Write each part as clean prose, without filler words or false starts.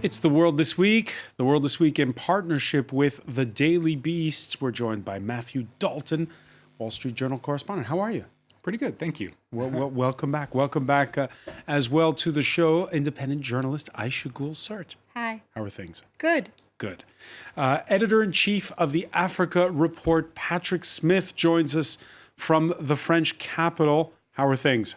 It's The World This Week. The World This Week in partnership with The Daily Beast. We're joined by Matthew Dalton, Wall Street Journal correspondent. How are you? Pretty good, thank you. Well, welcome back. Welcome back as well to the show, independent journalist Aisha Gul-Sert. Hi. How are things? Good. Good. Editor-in-chief of the Africa Report, Patrick Smith, joins us from the French capital. How are things?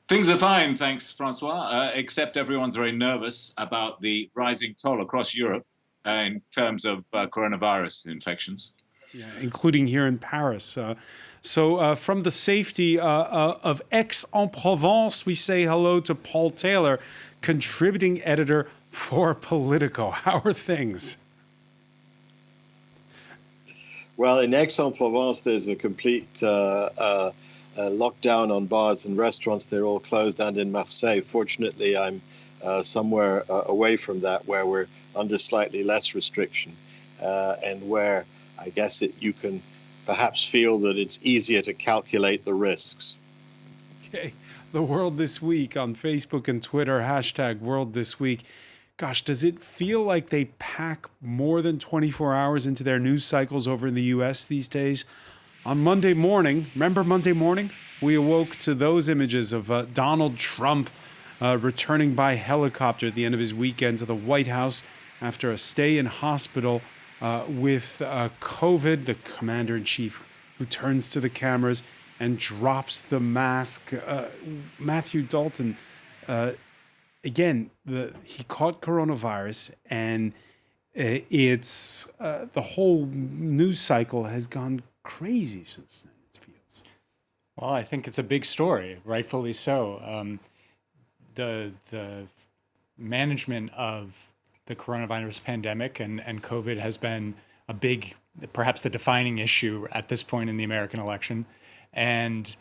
Things are fine, thanks, Francois, except everyone's very nervous about the rising toll across Europe in terms of coronavirus infections. Yeah, including here in Paris. So from the safety of Aix-en-Provence, we say hello to Paul Taylor, contributing editor for Politico. How are things? Well, in Aix-en-Provence, there's a complete lockdown on bars and restaurants. They're all closed. And in Marseille, fortunately, I'm somewhere away from that, where we're under slightly less restriction and where I guess you can perhaps feel that it's easier to calculate the risks. Okay. The World This Week on Facebook and Twitter, hashtag World This Week. Gosh, does it feel like they pack more than 24 hours into their news cycles over in the U.S. these days? On Monday morning, remember Monday morning? We awoke to those images of Donald Trump returning by helicopter at the end of his weekend to the White House after a stay in hospital with COVID. The commander-in-chief who turns to the cameras and drops the mask. Matthew Dalton, again, he caught coronavirus, and it's the whole news cycle has gone crazy since then, it feels. Well, I think it's a big story, rightfully so. The management of the coronavirus pandemic and COVID has been a big, perhaps the defining issue at this point in the American election. And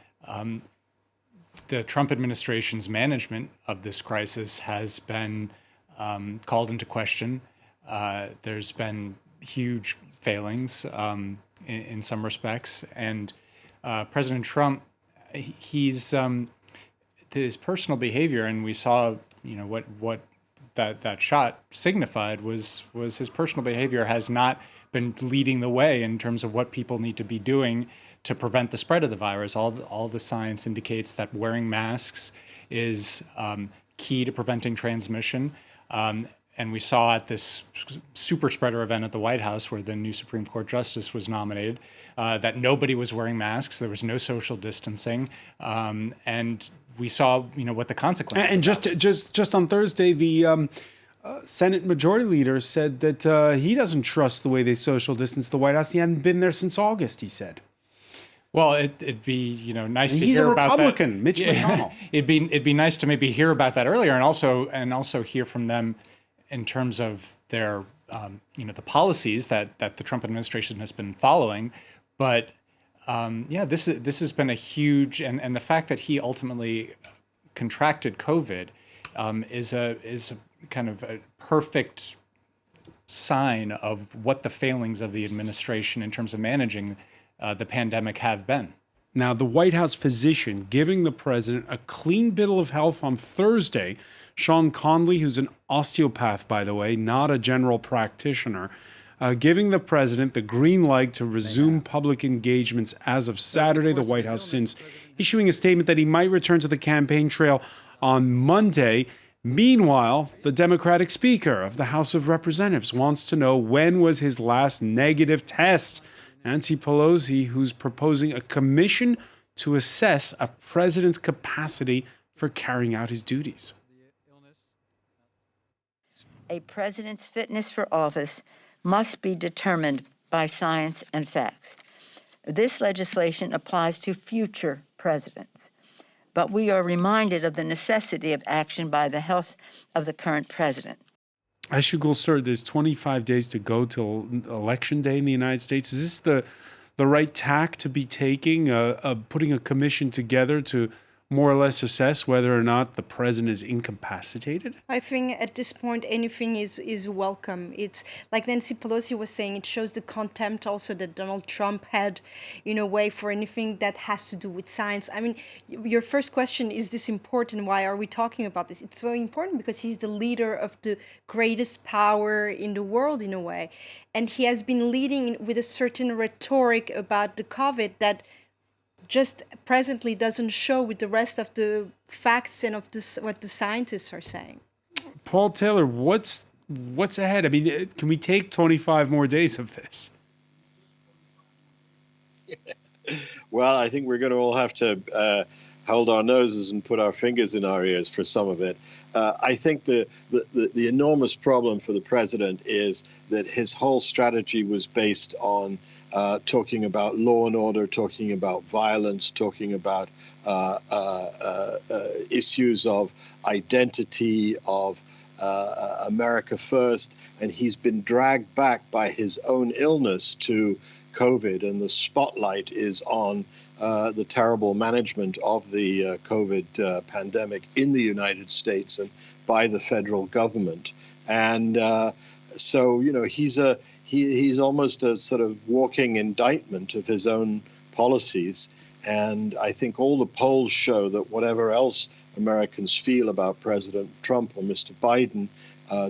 the Trump administration's management of this crisis has been called into question. There's been huge failings in some respects. And President Trump, his personal behavior, and we saw, what that shot signified was his personal behavior has not been leading the way in terms of what people need to be doing to prevent the spread of the virus. All the science indicates that wearing masks is key to preventing transmission. And we saw at this super spreader event at the White House, where the new Supreme Court justice was nominated, that nobody was wearing masks. There was no social distancing, and we saw, what the consequences. And just on Thursday, the Senate Majority Leader said that he doesn't trust the way they social distance the White House. He hadn't been there since August, he said. Well, it'd be nice to hear about that. He's a Republican, Mitch McConnell. It'd be nice to maybe hear about that earlier, and also hear from them in terms of their the policies that the Trump administration has been following. But this has been a huge, and the fact that he ultimately contracted COVID is a kind of a perfect sign of what the failings of the administration in terms of managing the pandemic have been. Now, the White House physician giving the president a clean bill of health on Thursday, Sean Conley, who's an osteopath, by the way, not a general practitioner, giving the president the green light to resume public engagements as of Saturday. The White House since issuing a statement that he might return to the campaign trail on Monday. Meanwhile, the Democratic Speaker of the House of Representatives wants to know when was his last negative test. Nancy Pelosi, who's proposing a commission to assess a president's capacity for carrying out his duties. A president's fitness for office must be determined by science and facts. This legislation applies to future presidents, but we are reminded of the necessity of action by the health of the current president. Aisha Gul-Sert, there's 25 days to go till Election Day in the United States. Is this the right tack to be taking, putting a commission together to more or less assess whether or not the president is incapacitated? I think at this point, anything is welcome. It's like Nancy Pelosi was saying, it shows the contempt also that Donald Trump had, in a way, for anything that has to do with science. I mean, your first question, is this important? Why are we talking about this? It's so important because he's the leader of the greatest power in the world, in a way. And he has been leading with a certain rhetoric about the COVID that just presently doesn't show with the rest of the facts and of this, what the scientists are saying. Paul Taylor, what's ahead? I mean, can we take 25 more days of this? Well, I think we're going to all have to hold our noses and put our fingers in our ears for some of it. I think the enormous problem for the president is that his whole strategy was based on talking about law and order, talking about violence, talking about issues of identity, of America first. And he's been dragged back by his own illness to COVID, and the spotlight is on the terrible management of the COVID pandemic in the United States and by the federal government. And so, you know, he's almost a sort of walking indictment of his own policies. And I think all the polls show that whatever else Americans feel about President Trump or Mr. Biden,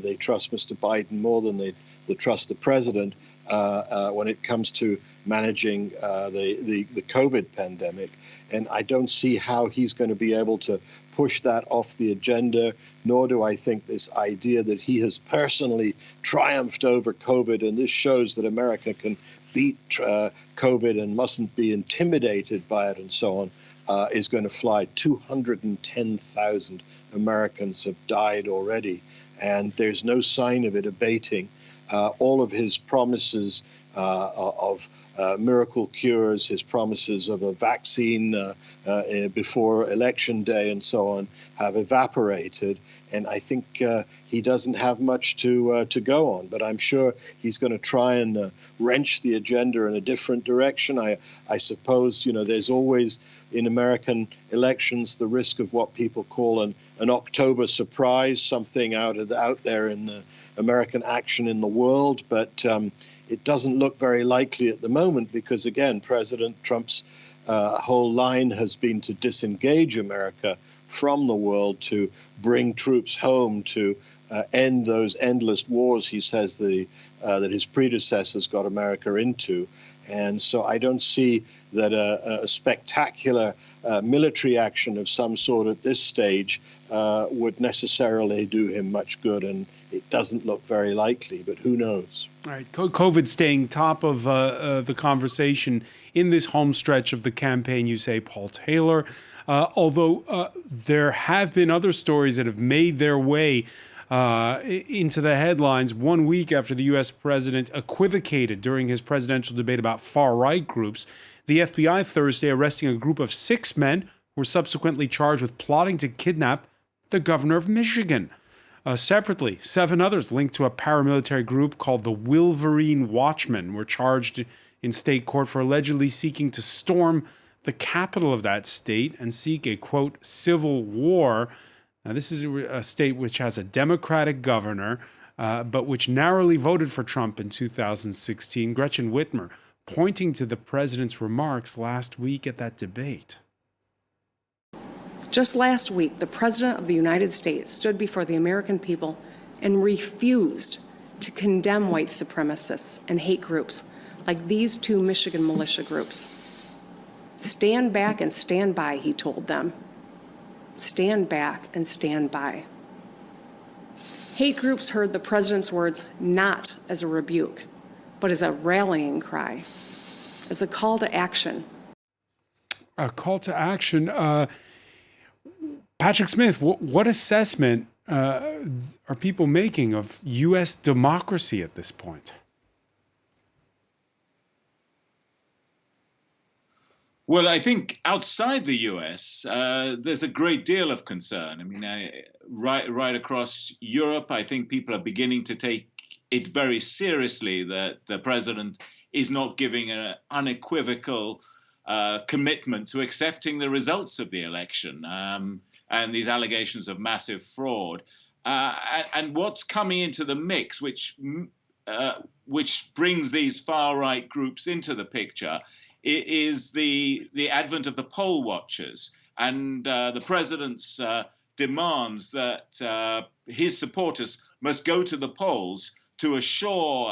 they trust Mr. Biden more than they trust the president when it comes to managing the COVID pandemic. And I don't see how he's going to be able to push that off the agenda, nor do I think this idea that he has personally triumphed over COVID, and this shows that America can beat COVID and mustn't be intimidated by it and so on, is going to fly. 210,000 Americans have died already, and there's no sign of it abating. All of his promises of miracle cures, his promises of a vaccine before election day and so on have evaporated. And I think he doesn't have much to go on. But I'm sure he's going to try and wrench the agenda in a different direction. I suppose, you know, there's always in American elections the risk of what people call an October surprise, something out there in the American action in the world. But it doesn't look very likely at the moment because, again, President Trump's whole line has been to disengage America from the world, to bring troops home, to end those endless wars he says that his predecessors got America into. And so I don't see that a spectacular military action of some sort at this stage would necessarily do him much good, and it doesn't look very likely, but who knows? All right, COVID staying top of the conversation in this home stretch of the campaign, you say, Paul Taylor. Although there have been other stories that have made their way into the headlines 1 week after the U.S. president equivocated during his presidential debate about far-right groups. The FBI Thursday arresting a group of 6 men who were subsequently charged with plotting to kidnap the governor of Michigan. Separately, 7 others linked to a paramilitary group called the Wolverine Watchmen were charged in state court for allegedly seeking to storm the capital of that state and seek a, quote, civil war. Now, this is a state which has a Democratic governor, but which narrowly voted for Trump in 2016. Gretchen Whitmer pointing to the president's remarks last week at that debate. Just last week, the President of the United States stood before the American people and refused to condemn white supremacists and hate groups like these 2 Michigan militia groups. Stand back and stand by, he told them. Stand back and stand by. Hate groups heard the president's words not as a rebuke, but as a rallying cry, as a call to action. A call to action. Patrick Smith, what assessment are people making of U.S. democracy at this point? Well, I think outside the U.S., there's a great deal of concern. I mean, right across Europe, I think people are beginning to take it very seriously that the president is not giving an unequivocal commitment to accepting the results of the election and these allegations of massive fraud. And what's coming into the mix, which brings these far-right groups into the picture, is the advent of the poll watchers and the president's demands that his supporters must go to the polls to assure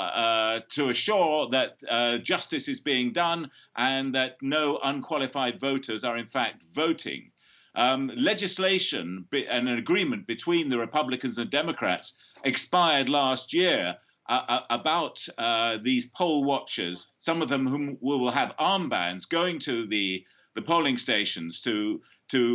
that justice is being done and that no unqualified voters are in fact voting. Legislation and an agreement between the Republicans and Democrats expired last year about these poll watchers, some of them whom will have armbands going to the polling stations to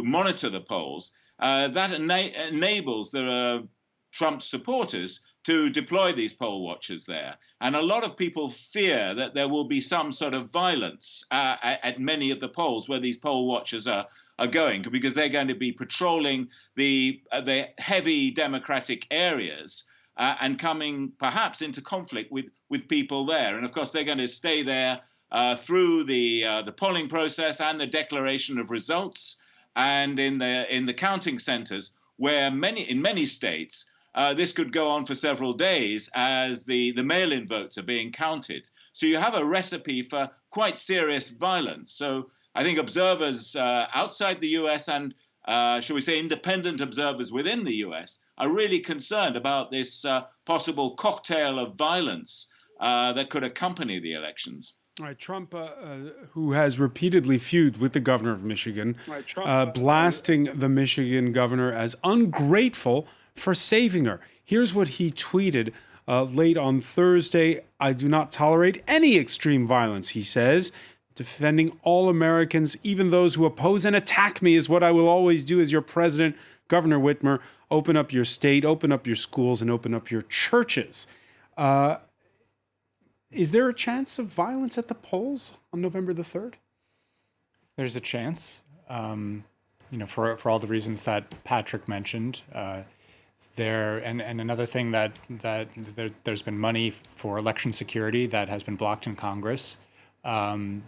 monitor the polls. That enables the Trump supporters to deploy these poll watchers there. And a lot of people fear that there will be some sort of violence at many of the polls where these poll watchers are going, because they're going to be patrolling the heavy Democratic areas and coming perhaps into conflict with people there. And of course, they're going to stay there through the polling process and the declaration of results, and in the counting centers, where in many states, this could go on for several days as the mail-in votes are being counted. So you have a recipe for quite serious violence. So I think observers outside the US and, shall we say, independent observers within the US are really concerned about this possible cocktail of violence that could accompany the elections. All right, Trump, who has repeatedly feuded with the governor of Michigan, blasting the Michigan governor as ungrateful for saving her. Here's what he tweeted late on Thursday. "I do not tolerate any extreme violence," he says. "Defending all Americans, even those who oppose and attack me, is what I will always do as your president. Governor Whitmer, open up your state, open up your schools, and open up your churches." Is there a chance of violence at the polls on November the 3rd? There's a chance, for all the reasons that Patrick mentioned. And another thing that there's been money for election security that has been blocked in Congress. The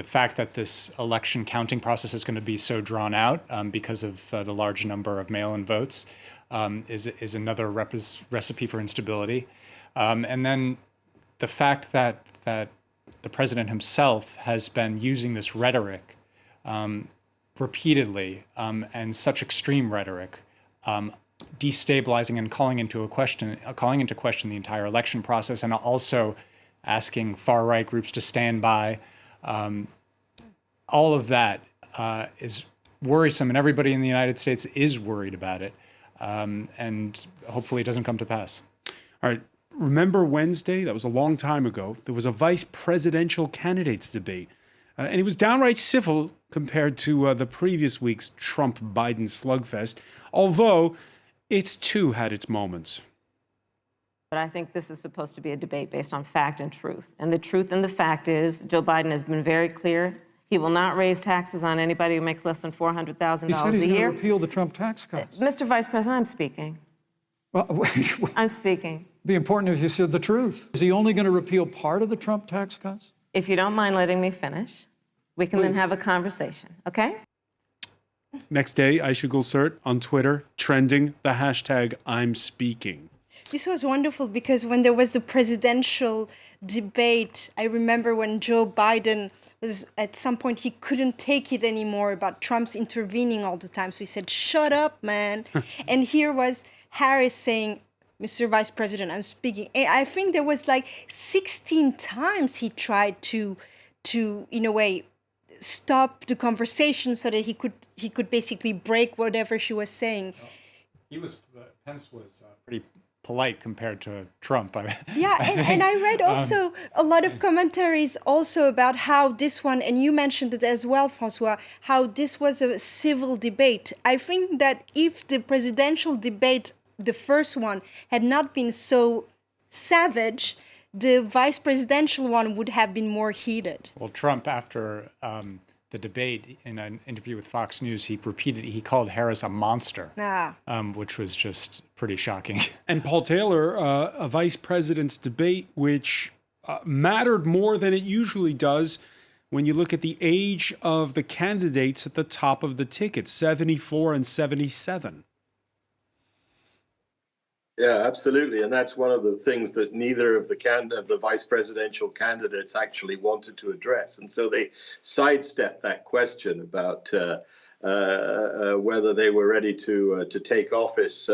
fact that this election counting process is going to be so drawn out because of the large number of mail-in votes is another recipe for instability. And then the fact that the president himself has been using this rhetoric repeatedly and such extreme rhetoric, destabilizing and calling into question the entire election process, and also asking far-right groups to stand by. All of that is worrisome, and everybody in the United States is worried about it. And hopefully it doesn't come to pass. All right. Remember Wednesday? That was a long time ago. There was a vice presidential candidates debate. And it was downright civil compared to the previous week's Trump-Biden slugfest, although it too had its moments. But I think this is supposed to be a debate based on fact and truth. And the truth and the fact is Joe Biden has been very clear. He will not raise taxes on anybody who makes less than $400,000 a year. He said he's going to repeal the Trump tax cuts. Mr. Vice President, I'm speaking. Well, I'm speaking. It'd be important if you said the truth. Is he only going to repeal part of the Trump tax cuts? If you don't mind letting me finish, we can then have a conversation, okay? Next day, Aisha Gulsert on Twitter, trending the hashtag I'm speaking. This was wonderful because when there was the presidential debate, I remember when Joe Biden was, at some point, he couldn't take it anymore about Trump's intervening all the time. So he said, "Shut up, man." And here was Harris saying, "Mr. Vice President, I'm speaking." And I think there was like 16 times he tried to in a way, stop the conversation so that he could basically break whatever she was saying. Pence was pretty polite compared to Trump. Yeah, and I read also a lot of commentaries also about how this one, and you mentioned it as well, Francois, how this was a civil debate. I think that if the presidential debate, the first one, had not been so savage, the vice presidential one would have been more heated. Well, Trump, after the debate in an interview with Fox News, he called Harris a monster, which was just pretty shocking. And Paul Taylor, a vice president's debate, which mattered more than it usually does, when you look at the age of the candidates at the top of the ticket, 74 and 77. Yeah, absolutely. And that's one of the things that neither of the vice presidential candidates actually wanted to address. And so they sidestepped that question about whether they were ready to take office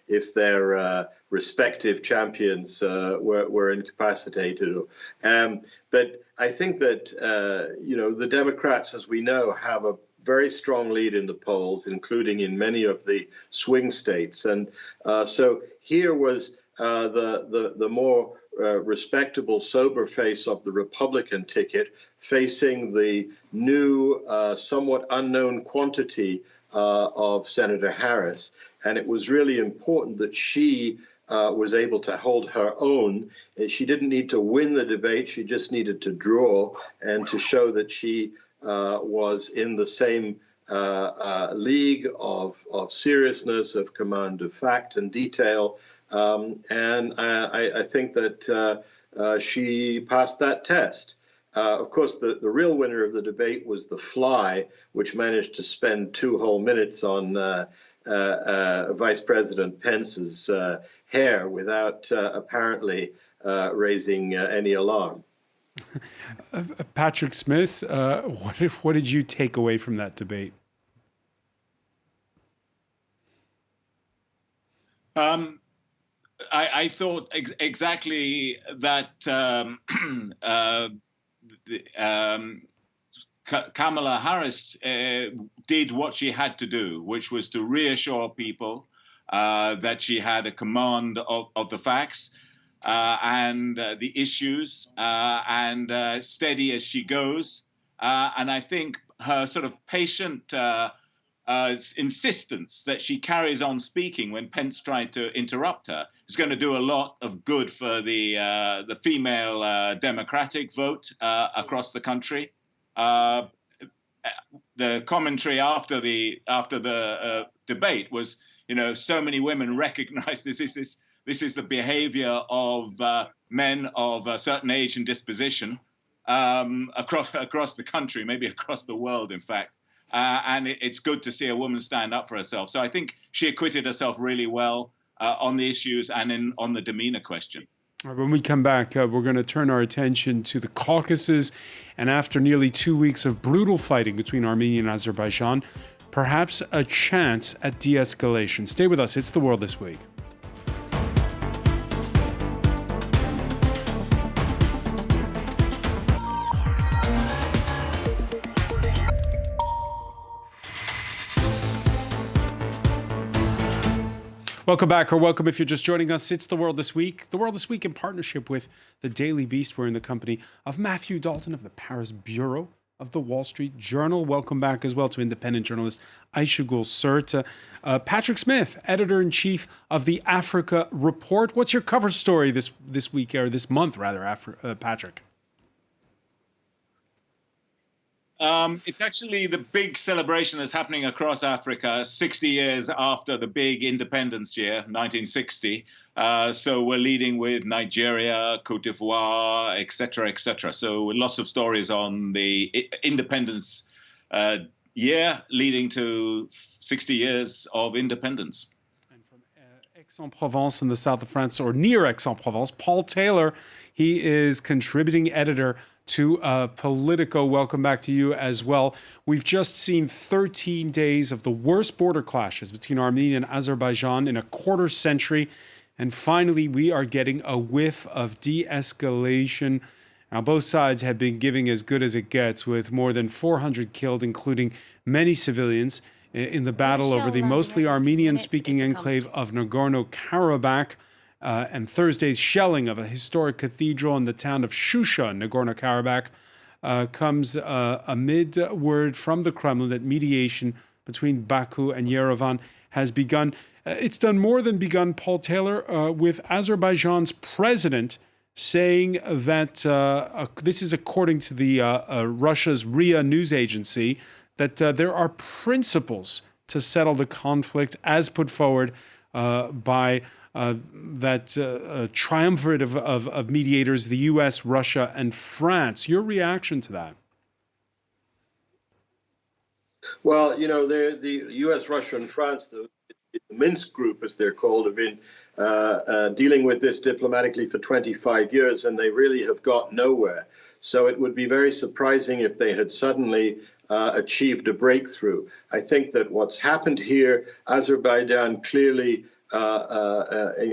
if their respective champions were incapacitated. But I think that, the Democrats, as we know, have a very strong lead in the polls, including in many of the swing states. And so here was the more respectable, sober face of the Republican ticket facing the new, somewhat unknown quantity of Senator Harris. And it was really important that she was able to hold her own. She didn't need to win the debate. She just needed to draw and to show that she was in the same league of seriousness, of command of fact and detail. And I think that she passed that test. Of course, the real winner of the debate was the fly, which managed to spend 2 whole minutes on Vice President Pence's hair without apparently raising any alarm. Patrick Smith, what did you take away from that debate? I thought exactly that Kamala Harris did what she had to do, which was to reassure people that she had a command of the facts and the issues, and steady as she goes. And I think her sort of patient insistence that she carries on speaking when Pence tried to interrupt her is going to do a lot of good for the female Democratic vote across the country. The commentary after the debate was, so many women recognized this is the behavior of men of a certain age and disposition across the country, maybe across the world, in fact. And it's good to see a woman stand up for herself. So I think she acquitted herself really well on the issues and on the demeanor question. When we come back, we're going to turn our attention to the Caucasus. And after nearly 2 weeks of brutal fighting between Armenia and Azerbaijan, perhaps a chance at de-escalation. Stay with us. It's The World This Week. Welcome back, or welcome if you're just joining us. It's The World This Week. The World This Week in partnership with the Daily Beast. We're in the company of Matthew Dalton of the Paris Bureau of the Wall Street Journal. Welcome back as well to independent journalist Aishagul Surt. Patrick Smith, editor-in-chief of the Africa Report. What's your cover story this week, or this month, rather, Patrick? It's actually the big celebration that's happening across Africa 60 years after the big independence year, 1960. So we're leading with Nigeria, Cote d'Ivoire, et cetera, So lots of stories on the independence year leading to 60 years of independence. And from Aix-en-Provence in the south of France, or near Aix-en-Provence, Paul Taylor, he is contributing editor to Politico. Welcome back to you as well. We've just seen 13 days of the worst border clashes between Armenia and Azerbaijan in a quarter century. And finally, we are getting a whiff of de-escalation. Now, both sides have been giving as good as it gets, with more than 400 killed, including many civilians, in the battle over the mostly Armenian-speaking enclave of Nagorno-Karabakh. And Thursday's shelling of a historic cathedral in the town of Shusha, Nagorno-Karabakh, comes amid word from the Kremlin that mediation between Baku and Yerevan has begun. It's done more than begun, Paul Taylor, with Azerbaijan's president saying that, this is according to the Russia's RIA news agency, that there are principles to settle the conflict as put forward by that triumvirate of mediators, the U.S., Russia, and France. Your reaction to that? Well, the U.S., Russia, and France, the Minsk group, as they're called, have been dealing with this diplomatically for 25 years, and they really have got nowhere. So it would be very surprising if they had suddenly achieved a breakthrough. I think that what's happened here, Azerbaijan clearly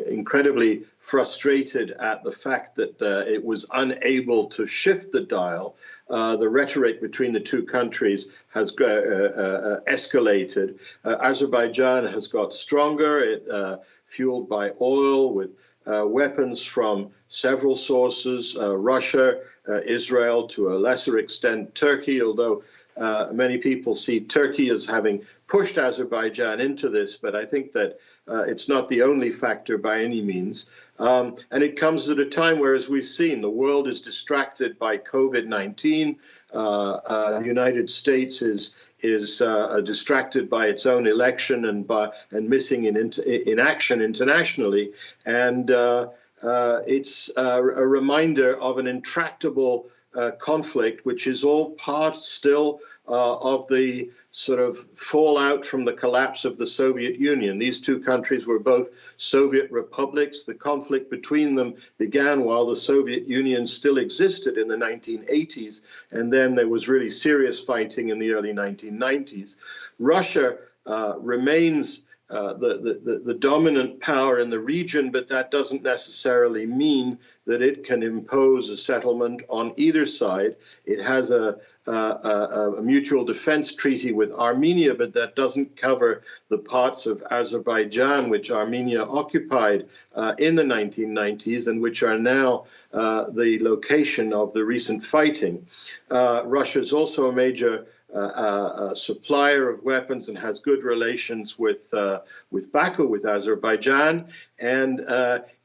incredibly frustrated at the fact that it was unable to shift the dial. The rhetoric between the two countries has escalated. Azerbaijan has got stronger, fueled by oil, with weapons from several sources, Russia, Israel, to a lesser extent Turkey, although many people see Turkey as having pushed Azerbaijan into this, but I think that it's not the only factor by any means. And it comes at a time where, as we've seen, the world is distracted by COVID-19. The United States is distracted by its own election and missing in action internationally. And it's a reminder of an intractable conflict, which is all part still of the sort of fallout from the collapse of the Soviet Union. These two countries were both Soviet republics. The conflict between them began while the Soviet Union still existed in the 1980s, and then there was really serious fighting in the early 1990s. Russia remains the dominant power in the region, but that doesn't necessarily mean that it can impose a settlement on either side. It has a mutual defense treaty with Armenia, but that doesn't cover the parts of Azerbaijan which Armenia occupied in the 1990s and which are now the location of the recent fighting. Russia is also a major supplier of weapons and has good relations with Baku, with Azerbaijan, and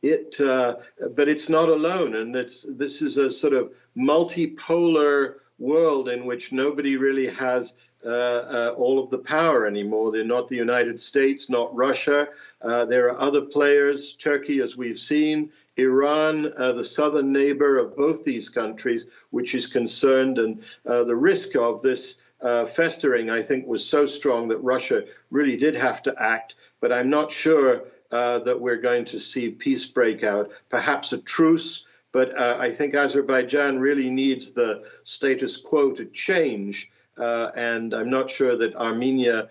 but it's not alone. And this is a sort of multipolar world in which nobody really has all of the power anymore. They're not the United States, not Russia. There are other players, Turkey, as we've seen, Iran, the southern neighbor of both these countries, which is concerned. And the risk of this festering, I think, was so strong that Russia really did have to act. But I'm not sure that we're going to see peace break out, perhaps a truce. But I think Azerbaijan really needs the status quo to change. And I'm not sure that Armenia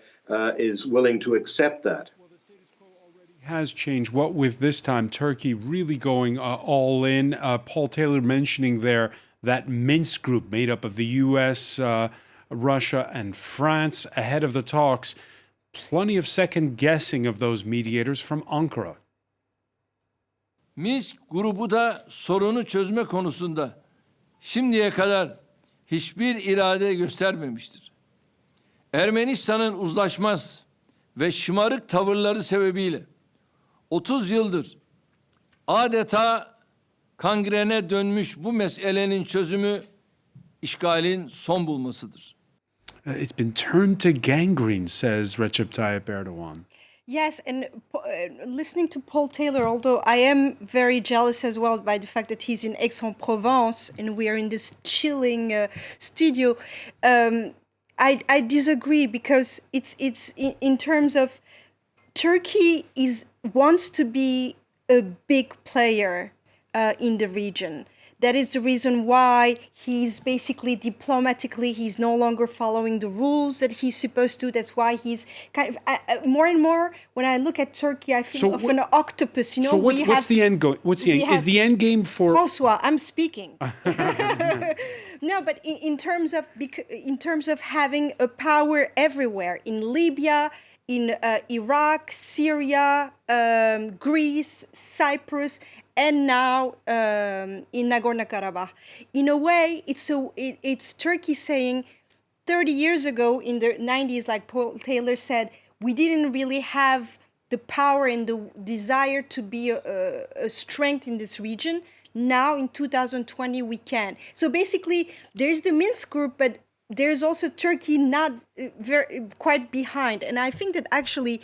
is willing to accept that. Well, the status quo already has changed. What with this time Turkey really going all in. Paul Taylor mentioning there that Minsk group made up of the U.S., Russia, and France ahead of the talks. Plenty of second guessing of those mediators from Ankara. Minsk grubu da sorunu çözme konusunda şimdiye kadar hiçbir irade göstermemiştir. Ermenistan'ın uzlaşmaz ve şımarık tavırları sebebiyle 30 yıldır adeta kangrene dönmüş bu meselenin çözümü işgalin son bulmasıdır. It's been turned to gangrene, says Recep Tayyip Erdogan. Yes, and listening to Paul Taylor, although I am very jealous as well by the fact that he's in Aix-en-Provence and we are in this chilling studio, I disagree because it's in terms of Turkey wants to be a big player in the region. That is the reason why he's basically diplomatically, he's no longer following the rules that he's supposed to. That's why he's kind of more and more, when I look at Turkey, I think of an octopus. You know, so what's the end goal? What's the end? Is the end game for... François, I'm speaking. No, but in terms of having a power everywhere, in Libya, in Iraq, Syria, Greece, Cyprus, and now in Nagorno-Karabakh. In a way, it's Turkey saying 30 years ago in the 90s, like Paul Taylor said, we didn't really have the power and the desire to be a strength in this region. Now in 2020, we can. So basically, there's the Minsk group, but there's also Turkey not quite behind. And I think that actually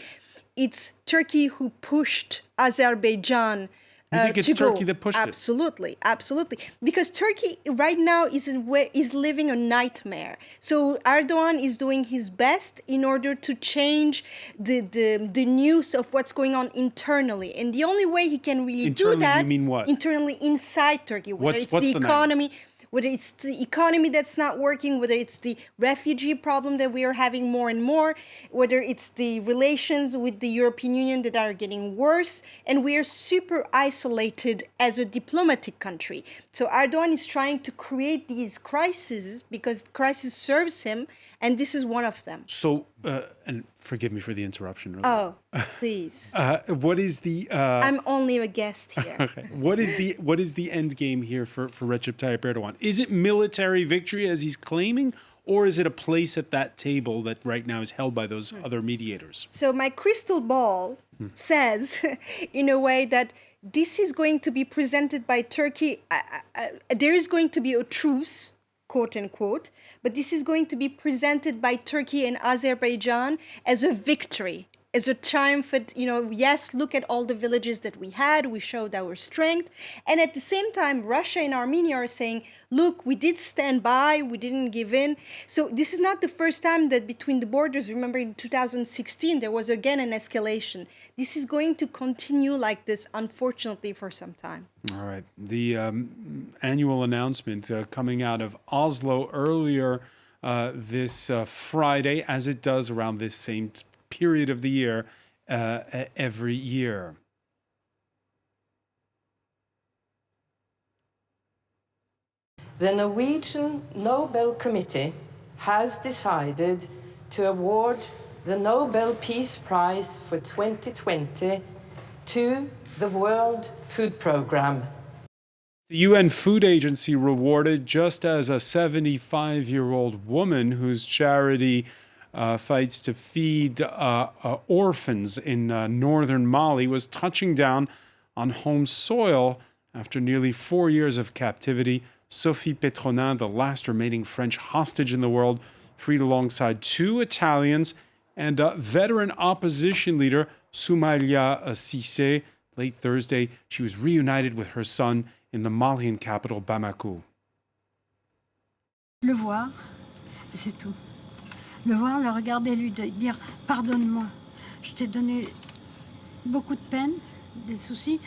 it's Turkey who pushed Azerbaijan You think it's to Turkey go. that pushed it? Absolutely, absolutely. Because Turkey right now is living a nightmare. So Erdogan is doing his best in order to change the news of what's going on internally. And the only way he can really Internally, do that... you mean what? Internally inside Turkey, whether it's what's the the economy... Whether it's the economy that's not working, whether it's the refugee problem that we are having more and more, whether it's the relations with the European Union that are getting worse, and we are super isolated as a diplomatic country. So Erdogan is trying to create these crises because crisis serves him, and this is one of them. So, and forgive me for the interruption. Oh, please. What is the... I'm only a guest here. Okay. What is the end game here for Recep Tayyip Erdogan? Is it military victory as he's claiming, or is it a place at that table that right now is held by those other mediators? So my crystal ball says, in a way, that this is going to be presented by Turkey. There is going to be a truce, quote unquote, but this is going to be presented by Turkey and Azerbaijan as a victory, as a triumphant, yes, look at all the villages that we had, we showed our strength. And at the same time, Russia and Armenia are saying, look, we did stand by, we didn't give in. So this is not the first time that between the borders, remember in 2016, there was again an escalation. This is going to continue like this, unfortunately, for some time. All right. The annual announcement coming out of Oslo earlier this Friday, as it does around this same period of the year every year. The Norwegian Nobel Committee has decided to award the Nobel Peace Prize for 2020 to the World Food Programme. The UN Food Agency rewarded just as a 75-year-old woman whose charity fights to feed orphans in northern Mali was touching down on home soil after nearly 4 years of captivity. Sophie Petronin, the last remaining French hostage in the world, freed alongside 2 Italians and veteran opposition leader Soumaïla Cissé. Late Thursday, she was reunited with her son in the Malian capital, Bamako. Le voir, c'est tout. Le voir, le regarder, lui dire « Pardonne-moi, je t'ai donné beaucoup de peine, des soucis,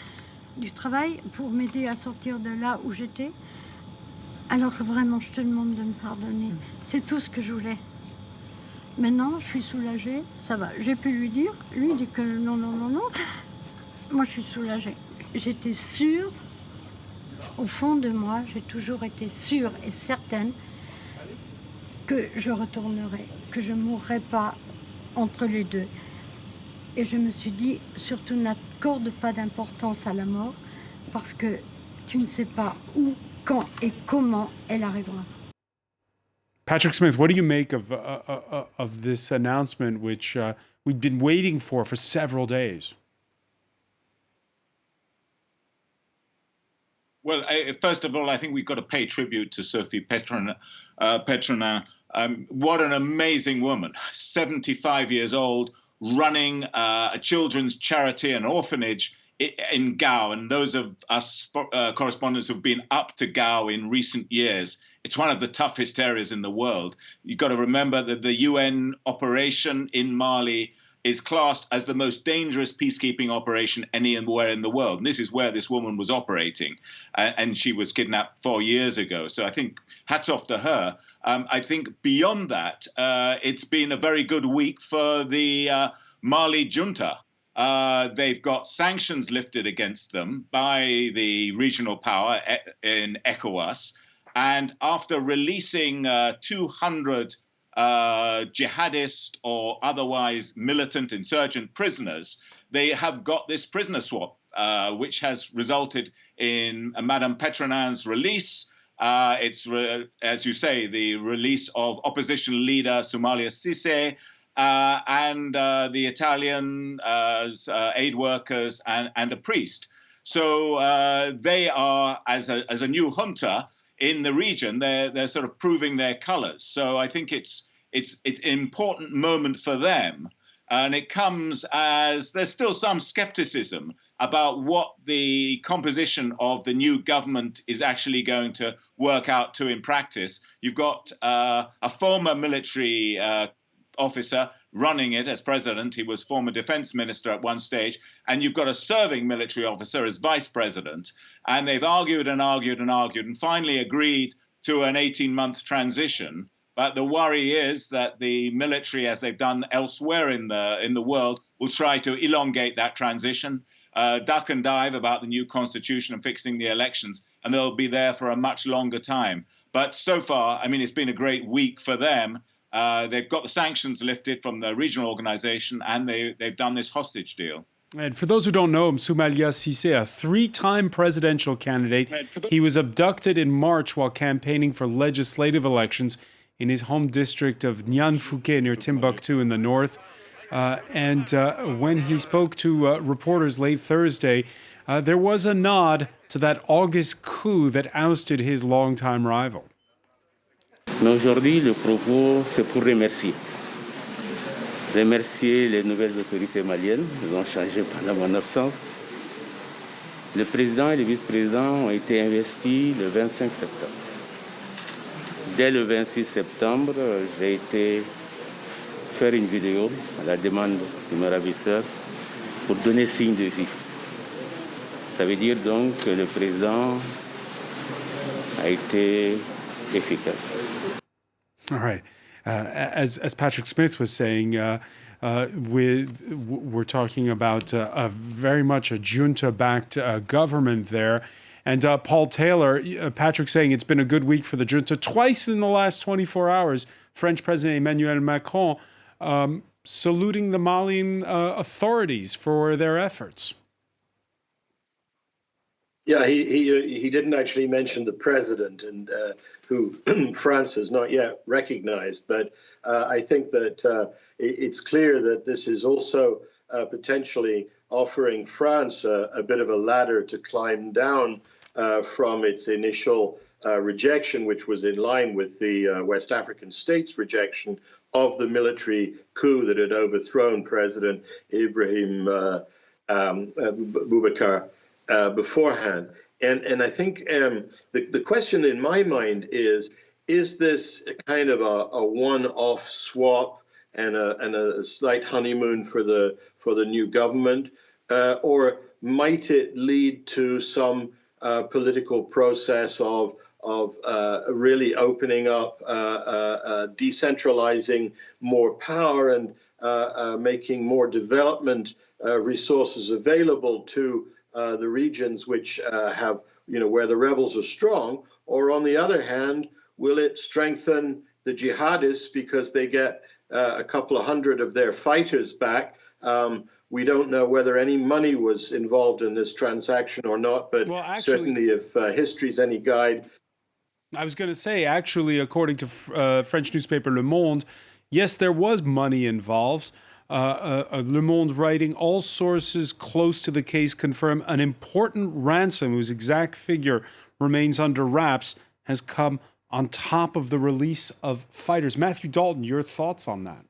du travail pour m'aider à sortir de là où j'étais. Alors que vraiment, je te demande de me pardonner. C'est tout ce que je voulais. Maintenant, je suis soulagée, ça va. J'ai pu lui dire, lui dit que non, non, non, non. Moi, je suis soulagée. J'étais sûre, au fond de moi, j'ai toujours été sûre et certaine que je retournerai, que je ne mourrai pas entre les deux. Et je me suis dit, surtout n'accorde pas d'importance à la mort, parce que tu ne sais pas où, quand et comment elle arrivera. Patrick Smith, what do you make of this announcement, which we've been waiting for several days? Well, first of all, I think we've got to pay tribute to Sophie Petronin. What an amazing woman, 75 years old, running a children's charity, an orphanage in Gao. And those of us correspondents who've been up to Gao in recent years, it's one of the toughest areas in the world. You've got to remember that the UN operation in Mali is classed as the most dangerous peacekeeping operation anywhere in the world. And this is where this woman was operating. And she was kidnapped 4 years ago. So I think hats off to her. I think beyond that, it's been a very good week for the Mali junta. They've got sanctions lifted against them by the regional power in ECOWAS. And after releasing 200 jihadist or otherwise militant insurgent prisoners, they have got this prisoner swap, which has resulted in Madame Petronin's release. As you say, the release of opposition leader Soumaïla Cissé and the Italian aid workers and a priest. So they are, as a new junta in the region, they're sort of proving their colors. So I think it's an important moment for them And it comes as there's still some skepticism about what the composition of the new government is actually going to work out to in practice. You've got a former military officer running it as president. He was former defense minister at one stage. And you've got a serving military officer as vice president. And they've argued and argued and argued and finally agreed to an 18-month transition. But the worry is that the military, as they've done elsewhere in the world, will try to elongate that transition, duck and dive about the new constitution and fixing the elections, and they'll be there for a much longer time. But so far, I mean, it's been a great week for them. They've got the sanctions lifted from the regional organization, and they've done this hostage deal. And for those who don't know him, Soumaïla Cissé, a three-time presidential candidate, he was abducted in March while campaigning for legislative elections in his home district of Nianfouké near Timbuktu in the north. And when he spoke to reporters late Thursday, there was a nod to that August coup that ousted his longtime rival. Mais aujourd'hui, le propos, c'est pour remercier. Remercier les nouvelles autorités maliennes, elles ont changé pendant mon absence. Le président et le vice-président ont été investis le 25 septembre. Dès le 26 septembre, j'ai été faire une vidéo à la demande de mes ravisseurs pour donner signe de vie. Ça veut dire donc que le président a été efficace. All right. As Patrick Smith was saying, we're talking about very much a junta-backed government there. And Paul Taylor, Patrick saying it's been a good week for the junta. Twice in the last 24 hours, French President Emmanuel Macron saluting the Malian authorities for their efforts. Yeah, he didn't actually mention the president, and who France has not yet recognized. But I think that it's clear that this is also potentially offering France a bit of a ladder to climb down from its initial rejection, which was in line with the West African states' rejection of the military coup that had overthrown President Ibrahim Boubacar beforehand. And I think the question in my mind is this a kind of a one-off swap and a slight honeymoon for the new government, or might it lead to some political process of really opening up, decentralizing more power and making more development resources available to the regions which have, where the rebels are strong? Or on the other hand, will it strengthen the jihadists because they get a couple of hundred of their fighters back? We don't know whether any money was involved in this transaction or not, but certainly if history's any guide. I was going to say, actually, according to French newspaper Le Monde, yes, there was money involved. Le Monde writing, all sources close to the case confirm an important ransom whose exact figure remains under wraps has come on top of the release of fighters. Matthew Dalton, your thoughts on that?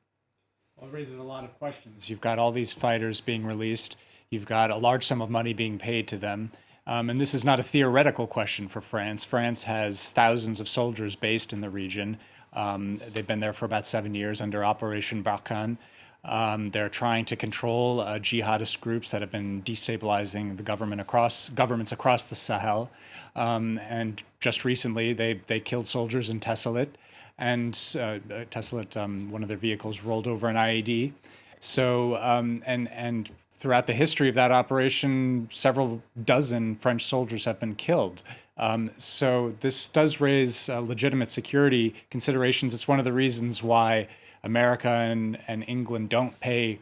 Well, it raises a lot of questions. You've got all these fighters being released. You've got a large sum of money being paid to them. And this is not a theoretical question for France. France has thousands of soldiers based in the region. They've been there for about 7 years under Operation Barkhane. They're trying to control jihadist groups that have been destabilizing the governments across the Sahel. And just recently, they killed soldiers in Tessalit. And Tessalit, one of their vehicles rolled over an IED. So, and throughout the history of that operation, several dozen French soldiers have been killed. So this does raise legitimate security considerations. It's one of the reasons why America and England don't pay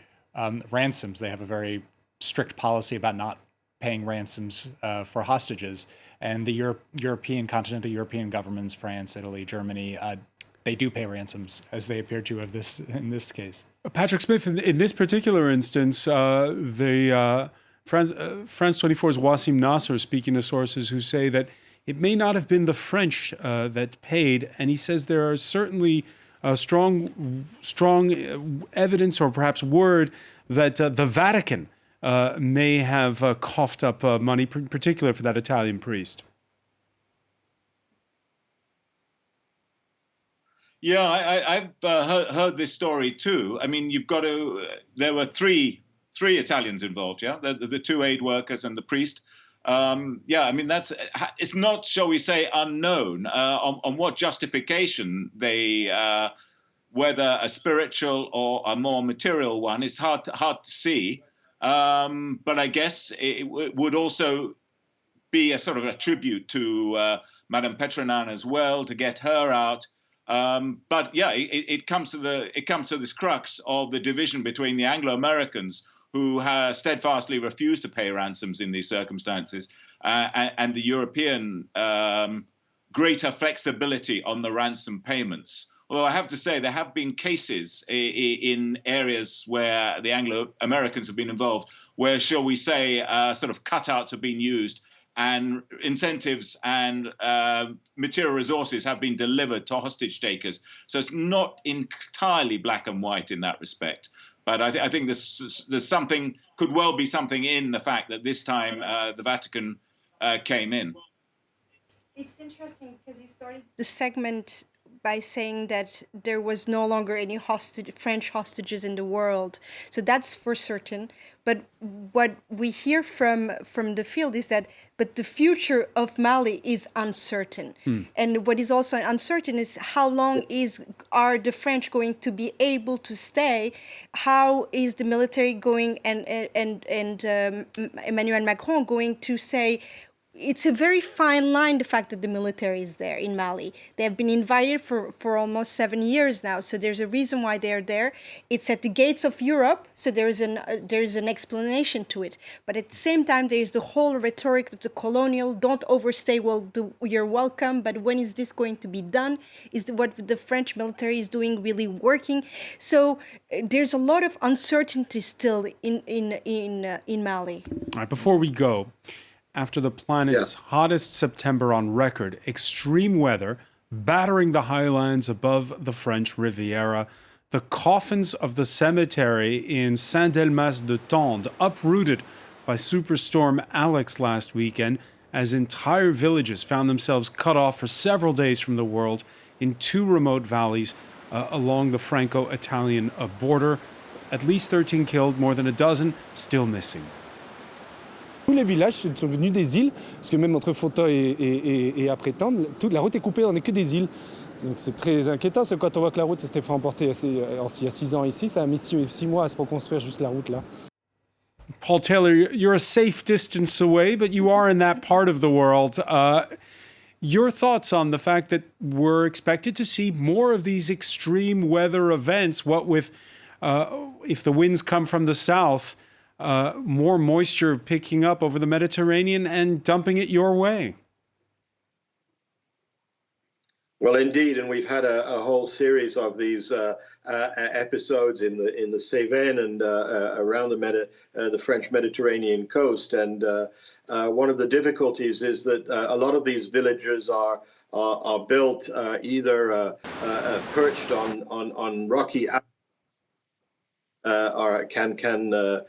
ransoms. They have a very strict policy about not paying ransoms for hostages. And the continental European governments, France, Italy, Germany, they do pay ransoms, as they appear to have in this case. Patrick Smith, in this particular instance, France 24's Wassim Nasser speaking to sources who say that it may not have been the French that paid, and he says there are certainly strong evidence or perhaps word that the Vatican may have coughed up money, in particular for that Italian priest. Yeah, I've heard this story too. I mean, there were three Italians involved, yeah? The two aid workers and the priest. Yeah, I mean, it's not, shall we say, unknown on what justification they, whether a spiritual or a more material one, is hard to see. But I guess it would also be a sort of a tribute to Madame Petronan as well, to get her out. But yeah, it comes to this crux of the division between the Anglo-Americans, who steadfastly refuse to pay ransoms in these circumstances, and the European greater flexibility on the ransom payments. Although I have to say there have been cases in areas where the Anglo-Americans have been involved, where, shall we say, sort of cutouts have been used, and incentives and material resources have been delivered to hostage takers. So it's not entirely black and white in that respect. But I think there's something, could well be something in the fact that this time the Vatican came in. It's interesting because you started the segment by saying that there was no longer any French hostages in the world. So that's for certain. But what we hear from the field is that, but the future of Mali is uncertain. And what is also uncertain is how long are the French going to be able to stay? How is the military going and Emmanuel Macron going to say, it's a very fine line, the fact that the military is there in Mali. They have been invited for almost 7 years now, so there's a reason why they're there. It's at the gates of Europe, so there's an explanation to it. But at the same time, there's the whole rhetoric of the colonial, don't overstay, you're welcome, but when is this going to be done? Is what the French military is doing really working? So there's a lot of uncertainty still in Mali. All right, before we go, after the planet's hottest September on record, extreme weather battering the highlands above the French Riviera, the coffins of the cemetery in Saint-Delmas-de-Tende uprooted by Superstorm Alex last weekend, as entire villages found themselves cut off for several days from the world in two remote valleys along the Franco-Italian border. At least 13 killed, more than a dozen still missing. Tous les villages sont venus des îles, parce que même entre Fota et après Tende, toute la route est coupée, on n'est que des îles. Donc c'est très inquiétant, parce que quand on voit que la route s'était fait emporter il y a 6 ans ici, ça a mis 6 mois à se reconstruire juste la route là. Paul Taylor, you're a safe distance away, but you are in that part of the world. Your thoughts on the fact that we're expected to see more of these extreme weather events, what with, if the winds come from the south, more moisture picking up over the Mediterranean and dumping it your way. Well, indeed, and we've had a whole series of these episodes in the Cévennes and around the French Mediterranean coast. And one of the difficulties is that a lot of these villages are built either perched on rocky or can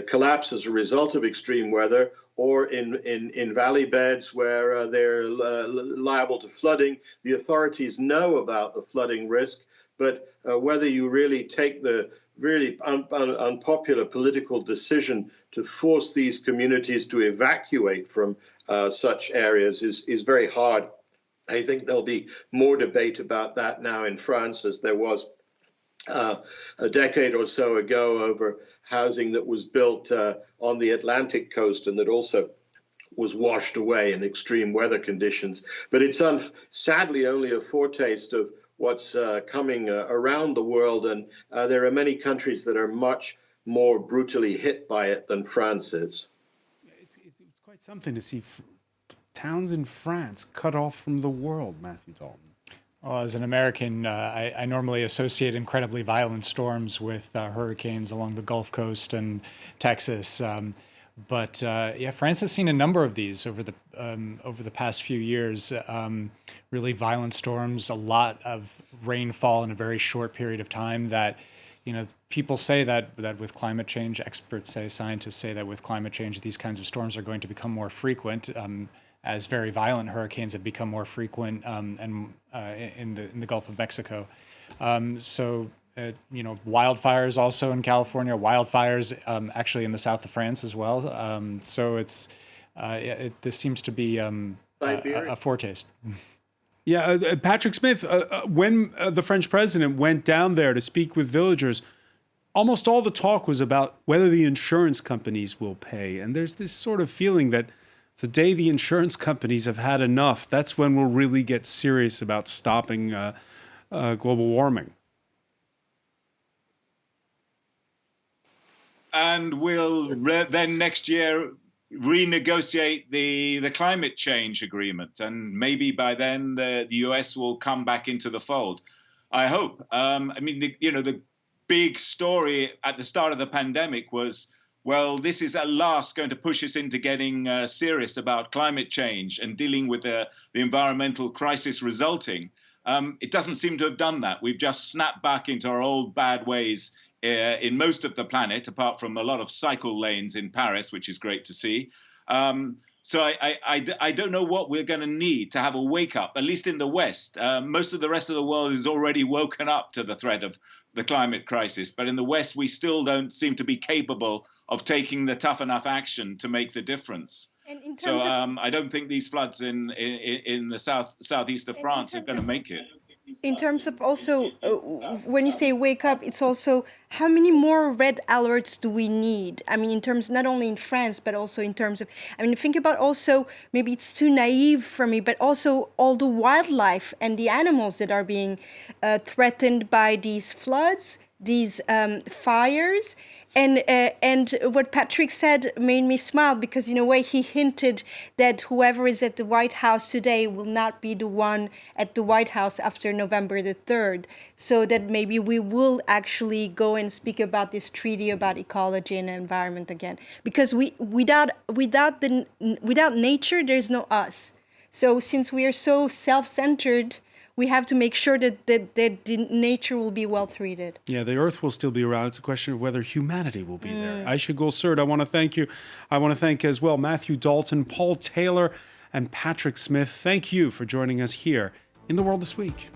collapse as a result of extreme weather, or in valley beds where they're liable to flooding. The authorities know about the flooding risk, but whether you really take the really unpopular political decision to force these communities to evacuate from such areas is very hard. I think there'll be more debate about that now in France, as there was a decade or so ago over housing that was built on the Atlantic coast and that also was washed away in extreme weather conditions. But it's sadly only a foretaste of what's coming around the world, and there are many countries that are much more brutally hit by it than France is. It's quite something to see towns in France cut off from the world, Matthew Dalton. Well, as an American, I normally associate incredibly violent storms with hurricanes along the Gulf Coast and Texas. But France has seen a number of these over the past few years. really violent storms, a lot of rainfall in a very short period of time. That, people say that with climate change, experts say, scientists say that with climate change, these kinds of storms are going to become more frequent, as very violent hurricanes have become more frequent in the Gulf of Mexico. Wildfires also in California, wildfires actually in the south of France as well. This seems to be a foretaste. Yeah, Patrick Smith, when the French president went down there to speak with villagers, almost all the talk was about whether the insurance companies will pay. And there's this sort of feeling that the day the insurance companies have had enough, that's when we'll really get serious about stopping global warming. And we'll then next year renegotiate the climate change agreement, and maybe by then the US will come back into the fold. I hope. The big story at the start of the pandemic was, well, this is at last going to push us into getting serious about climate change and dealing with the environmental crisis resulting. It doesn't seem to have done that. We've just snapped back into our old bad ways in most of the planet, apart from a lot of cycle lanes in Paris, which is great to see. So I don't know what we're going to need to have a wake up, at least in the West. Most of the rest of the world is already woken up to the threat of the climate crisis. But in the West, we still don't seem to be capable of taking the tough enough action to make the difference. So I don't think these floods in the southeast of France are going to make it. In terms of also, when you say wake up, it's also how many more red alerts do we need? I mean, in terms, not only in France, but also in terms of, think about also, maybe it's too naive for me, but also all the wildlife and the animals that are being threatened by these floods, these fires. And what Patrick said made me smile, because in a way he hinted that whoever is at the White House today will not be the one at the White House after November the 3rd. So that maybe we will actually go and speak about this treaty about ecology and environment again. Because without nature, there's no us. So since we are so self-centered, we have to make sure that the nature will be well treated. Yeah, the earth will still be around. It's a question of whether humanity will be there. Aisha Gulserd, I want to thank you. I want to thank as well Matthew Dalton, Paul Taylor, and Patrick Smith. Thank you for joining us here in The World This Week.